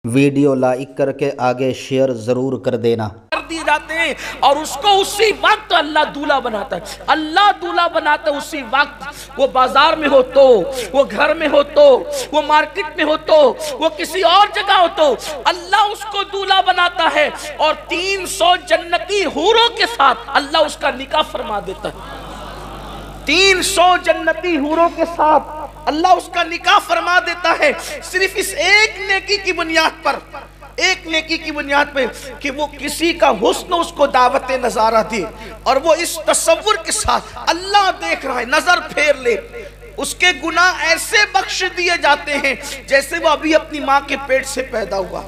Video like کر کے آگے شیئر ضرور کر دینا کر دیے جاتے ہیں اور اس کو اسی وقت اللہ دولہا بناتا ہے۔ اللہ دولہا بناتا ہے اسی وقت، وہ بازار میں ہو تو، وہ گھر میں ہو تو، وہ مارکٹ میں ہو تو، وہ کسی اور جگہ ہو تو اللہ اس کو دولہا بناتا ہے اور 300 جنتی حوروں کے ساتھ اللہ اس کا نکاح فرما دیتا ہے۔ 300 جنتی حوروں کے ساتھ اللہ اس کا نکاح فرما دیتا ہے، صرف اس ایک نیکی کی بنیاد پر، ایک نیکی کی بنیاد پہ کہ وہ کسی کا حسن اس کو دعوت نظارہ دے اور وہ اس تصور کے ساتھ اللہ دیکھ رہا ہے، نظر پھیر لے، اس کے گناہ ایسے بخش دیے جاتے ہیں جیسے وہ ابھی اپنی ماں کے پیٹ سے پیدا ہوا،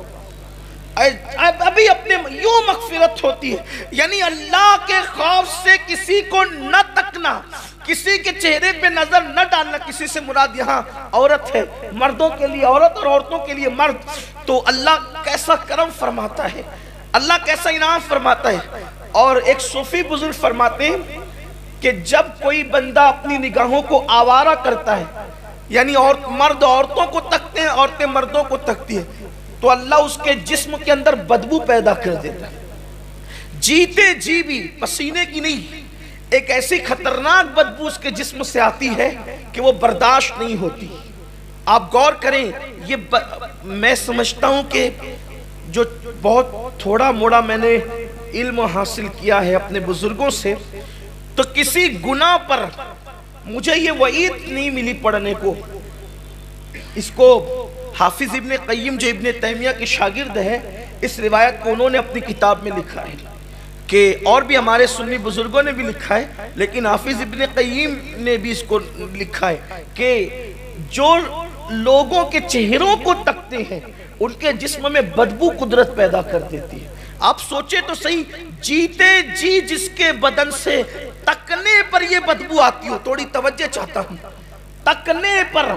ابھی اپنے یوں مغفرت ہوتی ہے۔ یعنی اللہ کے خوف سے کسی کو نہ تکنا، کسی کے چہرے پہ نظر نہ ڈالنا، کسی سے مراد یہاں عورت ہے، مردوں کے لیے عورت اور عورتوں کے لیے مرد، تو اللہ کیسا کرم فرماتا ہے، اللہ کیسا انعام فرماتا ہے۔ اور ایک صوفی بزرگ فرماتے ہیں کہ جب کوئی بندہ اپنی نگاہوں کو آوارہ کرتا ہے، یعنی مرد عورتوں کو تکتے ہیں، عورتیں مردوں کو تکتی ہیں، تو اللہ اس کے جسم کے اندر بدبو پیدا کر دیتا ہے، جیتے جی بھی، پسینے کی نہیں، ایک ایسی خطرناک بدبو اس کے جسم سے آتی ہے کہ وہ برداشت نہیں ہوتی۔ آپ غور کریں، یہ میں سمجھتا ہوں کہ جو بہت تھوڑا موڑا میں نے علم حاصل کیا ہے اپنے بزرگوں سے، تو کسی گناہ پر مجھے یہ وعید نہیں ملی پڑھنے کو۔ اس کو حافظ ابن قیم جو ابن تیمیہ کے شاگرد ہے، اس روایت کو انہوں نے اپنی کتاب میں لکھا ہے کہ اور بھی ہمارے سنی بزرگوں نے بھی لکھا ہے، لیکن حافظ ابن قیم نے بھی اس کو لکھا ہے کہ جو لوگوں کے چہروں کو تکتے ہیں ان کے جسم میں بدبو قدرت پیدا کر دیتی ہے۔ آپ سوچے تو صحیح، جیتے جی جس کے بدن سے تکنے پر یہ بدبو آتی ہو، تھوڑی توجہ چاہتا ہوں، تکنے پر،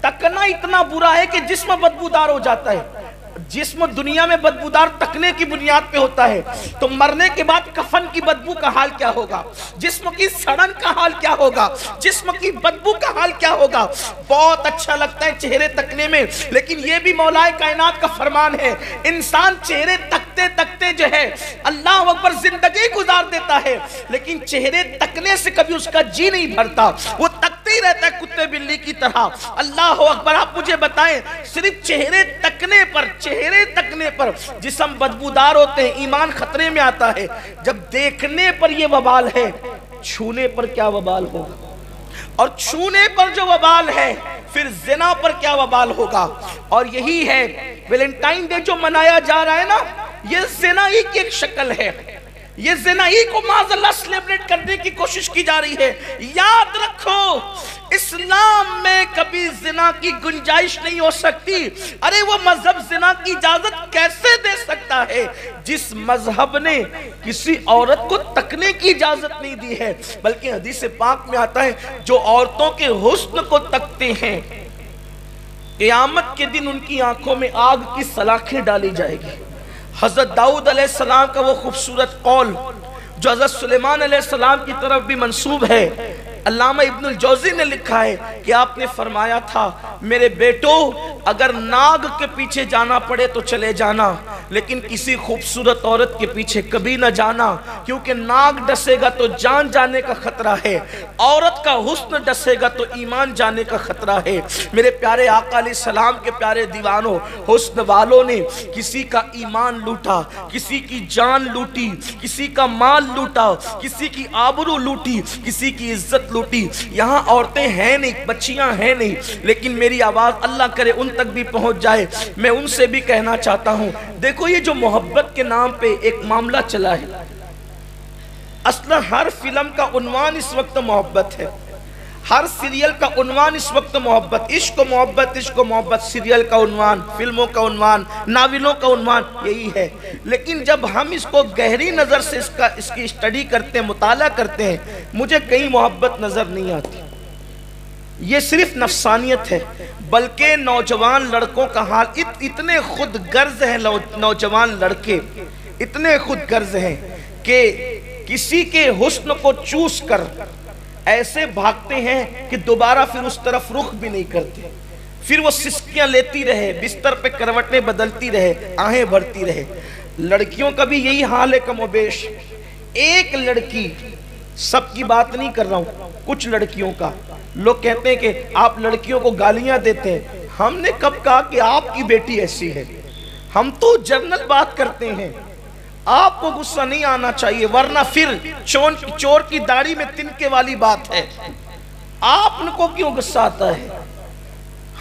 تکنا اتنا برا ہے کہ جسم بدبودار ہو جاتا ہے۔ جسم دنیا میں بدبودار تکنے کی بنیاد پہ ہوتا ہے، تو مرنے کے بعد کفن کی بدبو کا حال کیا ہوگا، جسم کی سڑن کا حال کیا ہوگا، جسم کی بدبو کا حال کیا ہوگا۔ بہت اچھا لگتا ہے چہرے تکنے میں، لیکن یہ بھی مولا کائنات کا فرمان ہے، انسان چہرے تکتے تکتے جو ہے اللہ اکبر زندگی گزار دیتا ہے، لیکن چہرے تکنے سے کبھی اس کا جی نہیں بھرتا، وہ تکتے ہی رہتا ہے کتے بلی کی طرح۔ اللہ اکبر، آپ مجھے بتائیں، صرف چہرے تکنے پر جسم بدبودار ہوتے ہیں، ایمان خطرے میں آتا ہے، جب دیکھنے پر یہ وبال ہے، چھونے پر کیا وبال ہوگا، اور چھونے پر جو وبال ہے پھر زنا پر کیا وبال ہوگا۔ اور یہی ہے ویلنٹائن ڈے جو منایا جا رہا ہے نا، یہ زنا ہی کی ایک شکل ہے، یہ زنا ہی کو معاذ اللہ سیلیبریٹ کرنے کی کوشش کی جا رہی ہے۔ یاد رکھو، اسلام میں کبھی زنا کی گنجائش نہیں ہو سکتی۔ ارے وہ مذہب زنا کی اجازت کیسے دے سکتا ہے جس مذہب نے کسی عورت کو تکنے کی اجازت نہیں دی ہے، بلکہ حدیث پاک میں آتا ہے جو عورتوں کے حسن کو تکتے ہیں قیامت کے دن ان کی آنکھوں میں آگ کی سلاخیں ڈالی جائے گی۔ حضرت داؤد علیہ السلام کا وہ خوبصورت قول جو حضرت سلیمان علیہ السلام کی طرف بھی منسوب ہے، علامہ ابن الجوزی نے لکھا ہے کہ آپ نے فرمایا تھا، میرے بیٹو اگر ناگ کے پیچھے جانا پڑے تو چلے جانا، لیکن کسی خوبصورت عورت کے پیچھے کبھی نہ جانا، کیونکہ ناگ ڈسے گا تو جان جانے کا خطرہ ہے، عورت کا حسن ڈسے گا تو ایمان جانے کا خطرہ ہے۔ میرے پیارے آقا علیہ السلام کے پیارے دیوانوں، حسن والوں نے کسی کا ایمان لوٹا، کسی کی جان لوٹی، کسی کا مال لوٹا، کسی کی آبرو لوٹی، کسی کی عزت لوٹی۔ یہاں عورتیں ہیں نہیں، بچیاں ہیں نہیں، لیکن میری آواز اللہ کرے ان تک بھی پہنچ جائے۔ میں ان سے بھی کہنا چاہتا ہوں، دیکھو یہ جو محبت کے نام پہ ایک معاملہ چلا ہے، اصلا ہر فلم کا عنوان اس وقت محبت ہے، ہر سیریل کا عنوان اس وقت محبت، عشق و محبت، عشق و محبت، سیریل کا عنوان، فلموں کا عنوان، ناولوں کا عنوان یہی ہے۔ لیکن جب ہم اس کو گہری نظر سے اس کی اسٹڈی کرتے ہیں، مطالعہ کرتے ہیں، مجھے کہیں محبت نظر نہیں آتی۔ یہ صرف نفسانیت ہے، بلکہ نوجوان لڑکوں کا حال اتنے خود غرض ہیں، نوجوان لڑکے اتنے خود غرض ہیں کہ کسی کے حسن کو چوس کر ایسے بھاگتے ہیں کہ دوبارہ پھر اس طرف رخ بھی نہیں کرتے، پھر وہ سسکیاں لیتی رہے، بستر پہ کروٹیں بدلتی رہے، آہیں بھرتی رہے۔ لڑکیوں کا بھی یہی حال ہے کم و بیش۔ ایک لڑکی، سب کی بات نہیں کر رہا ہوں، کچھ لڑکیوں کا، لوگ کہتے ہیں کہ آپ لڑکیوں کو گالیاں دیتے ہیں۔ ہم نے کب کہا کہ آپ کی بیٹی ایسی ہے؟ ہم تو جنرل بات کرتے ہیں۔ آپ کو غصہ نہیں آنا چاہیے، ورنہ پھر چور کی داڑھی میں تنکے والی بات ہے۔ آپ ان کو کیوں غصہ آتا ہے؟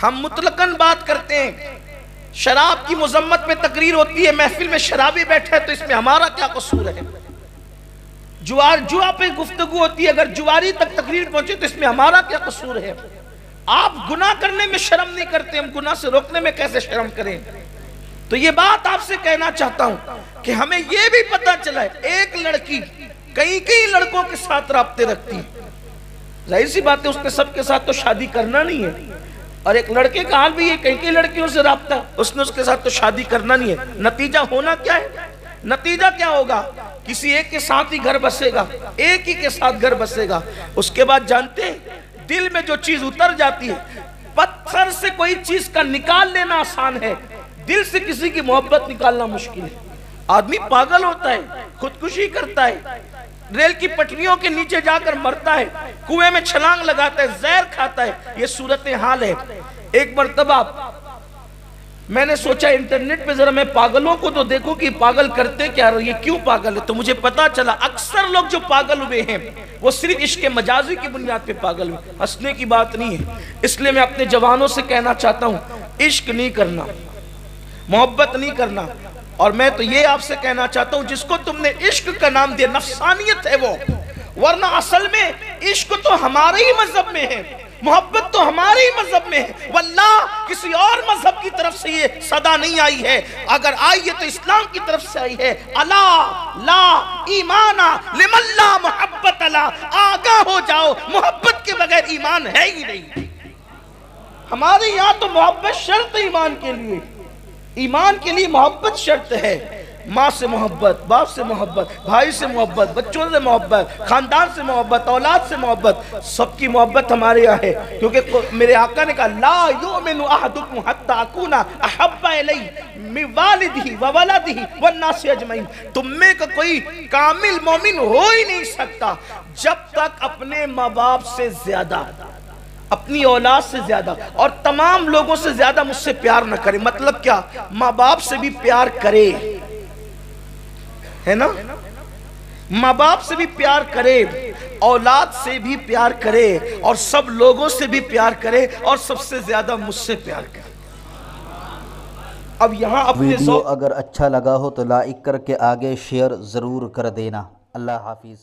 ہم مطلقاً بات کرتے ہیں۔ شراب کی مذمت میں تقریر ہوتی ہے، محفل میں شرابی بیٹھے تو اس میں ہمارا کیا قصور ہے؟ جوا پہ گفتگو ہوتی ہے، اگر جواری تک تقریر پہنچے تو اس میں ہمارا کیا قصور ہے؟ آپ گناہ کرنے میں شرم نہیں کرتے، ہم گناہ سے روکنے میں کیسے شرم کریں؟ تو یہ بات آپ سے کہنا چاہتا ہوں کہ ہمیں یہ بھی پتا چلا ہے ایک لڑکی کئی لڑکوں کے ساتھ رابطے رکھتی ہے۔ ظاہر سی بات ہے اس نے سب کے ساتھ تو شادی کرنا نہیں ہے، اور ایک لڑکے کا حال بھی یہ کئی لڑکیوں سے رابطہ، اس نے اس کے ساتھ تو شادی کرنا نہیں ہے۔ نتیجہ ہونا کیا ہے؟ نتیجہ کیا ہوگا؟ کسی ایک کے ساتھ ہی گھر بسے گا، ایک ہی کے ساتھ گھر بسے گا۔ اس کے بعد جانتے ہیں دل میں جو چیز اتر جاتی ہے، پتھر سے کوئی چیز کا نکال لینا آسان ہے، دل سے کسی کی محبت نکالنا مشکل ہے۔ آدمی پاگل ہوتا ہے، خودکشی کرتا ہے، ریل کی پٹریوں کے نیچے جا کر مرتا ہے، کنویں میں چھلانگ لگاتا ہے، زہر کھاتا ہے۔ یہ صورتحال ہے۔ ایک مرتبہ میں نے سوچا انٹرنیٹ پہ ذرا میں پاگلوں کو تو دیکھوں کہ پاگل کرتے کیا، یہ کیوں پاگل ہے؟ تو مجھے پتا چلا اکثر لوگ جو پاگل ہوئے ہیں وہ صرف عشق مجازی کی بنیاد پہ پاگل ہوئے، ہنسنے کی بات نہیں ہے۔ اس لیے میں اپنے جوانوں سے کہنا چاہتا ہوں عشق نہیں کرنا، محبت نہیں کرنا، اور میں تو یہ آپ سے کہنا چاہتا ہوں جس کو تم نے عشق کا نام دیا نفسانیت ہے وہ، ورنہ اصل میں عشق تو ہمارے ہی مذہب میں ہے، محبت تو ہمارے ہی مذہب میں ہے، واللہ کسی اور مذہب کی طرف سے یہ صدا نہیں آئی ہے۔ اگر آئی ہے تو اسلام کی طرف سے آئی ہے۔ الا لا ایمان لمن لا محبت لا، آگاہ ہو جاؤ محبت کے بغیر ایمان ہے ہی نہیں۔ ہمارے یہاں تو محبت شرط ہے ایمان کے لیے، ایمان کے لیے محبت شرط ہے۔ ماں سے محبت، باپ سے محبت، بھائی سے محبت، بچوں سے محبت، خاندان سے محبت، اولاد سے محبت، سب کی محبت ہمارے یہاں ہے، کیونکہ میرے آقا نے کہا لا یؤمن احدکم حتی اکون احب الیہ من والدہ وولدہ والناس اجمعین۔ تم میں کا کوئی کامل مومن ہو ہی نہیں سکتا جب تک اپنے ماں باپ سے زیادہ، اپنی اولاد سے زیادہ اور تمام لوگوں سے زیادہ مجھ سے پیار نہ کرے۔ مطلب کیا؟ ماں باپ سے بھی پیار کرے، ہے نا؟ ماں باپ سے بھی پیار کرے، اولاد سے بھی پیار کرے، اور سب لوگوں سے بھی پیار کرے، اور سب سے زیادہ مجھ سے پیار کرے۔ اب یہاں اپنے ویڈیو اگر اچھا لگا ہو تو لائک کر کے آگے شیئر ضرور کر دینا۔ اللہ حافظ۔